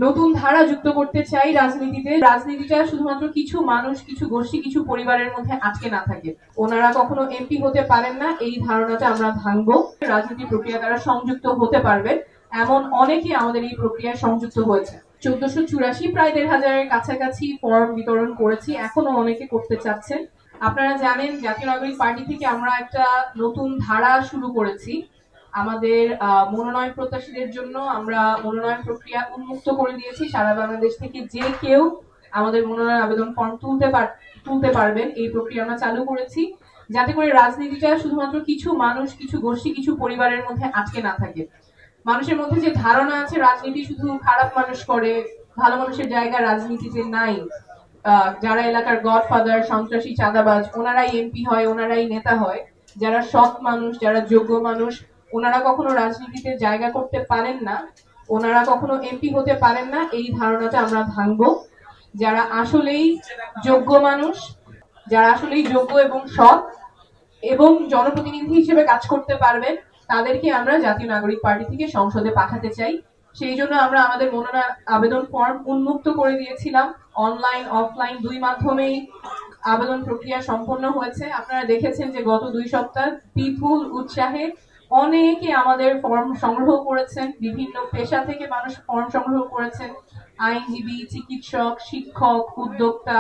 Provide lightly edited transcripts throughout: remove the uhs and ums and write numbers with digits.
নতুন ধারা যুক্ত করতে চাই রাজনীতিতে। রাজনীতিটা শুধুমাত্র কিছু মানুষ, কিছু গোষ্ঠী, কিছু পরিবারের মধ্যে আটকে না থাকে। ওনারা কখনো এমপি হতে পারেন না, এই ধারণাটা আমরা ভাঙবো। রাজনীতি প্রক্রিয়া দ্বারা সংযুক্ত হতে পারবে এমন অনেকে আমাদের এই প্রক্রিয়ায় সংযুক্ত হয়েছে। 1484 প্রায় 1500-এর কাছাকাছি ফর্ম বিতরণ করেছি, এখনো অনেকে করতে চাচ্ছেন। আপনারা জানেন জাতীয় নাগরিক পার্টি থেকে আমরা একটা নতুন ধারা শুরু করেছি। আমাদের মনোনয়ন প্রত্যাশীদের জন্য আমরা মনোনয়ন প্রক্রিয়া উন্মুক্ত করে দিয়েছি। সারা বাংলাদেশ থেকে যে কেউ আমাদের মনোনয়ন আবেদন ফর্ম তুলতে পারবেন, এই প্রক্রিয়া আমরা চালু করেছি, যাতে করে রাজনীতিটা শুধুমাত্র কিছু মানুষ, কিছু গোষ্ঠী, কিছু পরিবারের মধ্যে আটকে না থাকে। মানুষের মধ্যে যে ধারণা আছে রাজনীতি শুধু খারাপ মানুষ করে, ভালো মানুষের জায়গা রাজনীতিতে নাই, যারা এলাকার গডফাদার, সন্ত্রাসী, চাঁদাবাজ, ওনারাই এমপি হয়, ওনারাই নেতা হয়, যারা সৎ মানুষ, যারা যোগ্য মানুষ, ওনারা কখনো রাজনীতিতে জায়গা করতে পারেন না, ওনারা কখনো এমপি হতে পারেন না, এই ধারণাটা আমরা ভাঙবো। যারা আসলেই যোগ্য মানুষ, যারা আসলেই যোগ্য এবং সৎ এবং জনপ্রতিনিধি হিসেবে কাজ করতে পারবেন, তাদেরকে আমরা জাতীয় নাগরিক পার্টি থেকে সংসদে পাঠাতে চাই। সেই জন্য আমরা আমাদের মনোনয়ন আবেদন ফর্ম উন্মুক্ত করে দিয়েছিলাম। অনলাইন, অফলাইন দুই মাধ্যমেই আবেদন প্রক্রিয়া সম্পন্ন হয়েছে। আপনারা দেখেছেন যে গত 2 সপ্তাহ বিপুল উৎসাহে অনেকে আমাদের ফর্ম সংগ্রহ করেছেন। বিভিন্ন পেশা থেকে মানুষ ফর্ম সংগ্রহ করেছেন, আইনজীবী, চিকিৎসক, শিক্ষক, উদ্যোক্তা।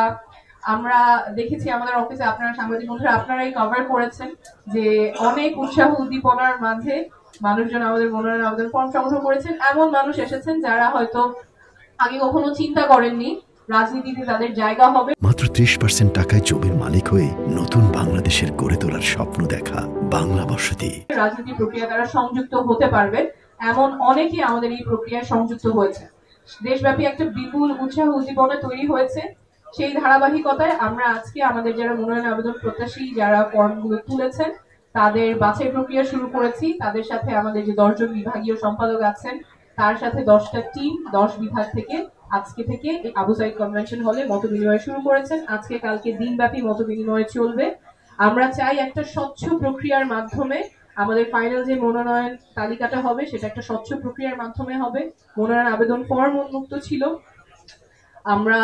আমরা দেখেছি আমাদের অফিসে, আপনারা সাংবাদিক বন্ধুরা আপনারাই কভার করেছেন যে অনেক উৎসাহ উদ্দীপনার মাঝে মানুষজন আমাদের মনোনয়ন আবেদন ফর্ম সংগ্রহ করেছেন। এমন মানুষ এসেছেন যারা হয়তো আগে কখনো চিন্তা করেননি রাজনীতিতে তাদের জায়গা হবে। মাত্র 30% টাকায় জমির মালিক হয়ে নতুন বাংলাদেশের গড়ে তোলার স্বপ্ন দেখা বাংলা বসতি। রাজনীতি প্রক্রিয়া দ্বারা সংযুক্ত হতে পারবে এমন অনেকে আমাদের এই প্রক্রিয়ায় সংযুক্ত হয়েছে। দেশব্যাপী একটা বিপুল উৎসাহ উদ্দীপনা তৈরি হয়েছে। সেই ধারাবাহিকতায় আমরা আজকে আমাদের যারা মনোনয়ন আবেদন প্রত্যাশী, যারা ফর্মগুলো তুলেছেন, তাদের বাছাই প্রক্রিয়া শুরু করেছি। তাদের সাথে আমাদের যে 10 জন বিভাগীয় সম্পাদক আছেন, তার সাথে 10টা টিম 10 বিভাগ থেকে আজকে থেকে আবু সাইদ কনভেনশন হলে মত বিনিময় শুরু করেছেন। আজকে কালকে দিনব্যাপী মত বিনিময় চলবে। আমরা চাই একটা স্বচ্ছ প্রক্রিয়ার মাধ্যমে আমাদের ফাইনাল যে মনোনয়ন তালিকাটা হবে সেটা একটা স্বচ্ছ প্রক্রিয়ার মাধ্যমে হবে। মনোনয়ন আবেদন ফর্ম উন্মুক্ত ছিল। আমরা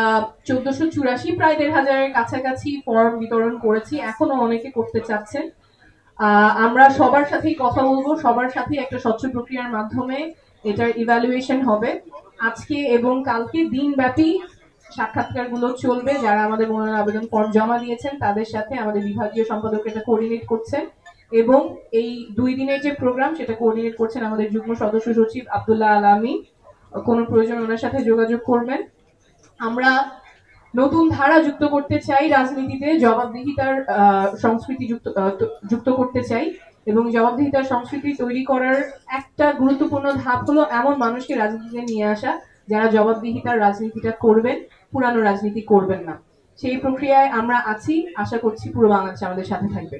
1484 প্রায় 1500-এর কাছাকাছি ফর্ম বিতরণ করেছি, এখনো অনেকে করতে চাচ্ছেন। আমরা সবার সাথেই কথা বলবো, সবার সাথে একটা স্বচ্ছ প্রক্রিয়ার মাধ্যমে এটার ইভ্যালুয়েশন হবে। আজকে এবং কালকে দিনব্যাপী সাক্ষাৎকার গুলো চলবে। যারা আমাদের মনোনয়ন আবেদন ফর্ম জমা দিয়েছেন তাদের সাথে আমাদের বিভাগীয় সম্পাদক এটা কোঅর্ডিনেট করছেন, এবং এই 2 দিনের যে প্রোগ্রাম সেটা কোঅর্ডিনেট করছেন আমাদের যুগ্ম সদস্য সচিব আব্দুল্লাহ আলামি। কোনো প্রয়োজন ওনার সাথে যোগাযোগ করবেন। আমরা নতুন ধারা যুক্ত করতে চাই রাজনীতিতে, জবাবদিহিতার সংস্কৃতি যুক্ত করতে চাই, এবং জবাবদিহিতার সংস্কৃতি তৈরি করার একটা গুরুত্বপূর্ণ ধাপ হলো এমন মানুষকে রাজনীতিতে নিয়ে আসা যারা জবাবদিহিতার রাজনীতিটা করবেন, পুরানো রাজনীতি করবেন না। সেই প্রক্রিয়ায় আমরা আছি, আশা করছি পুরো বাংলাদেশ আমাদের সাথে থাকবে।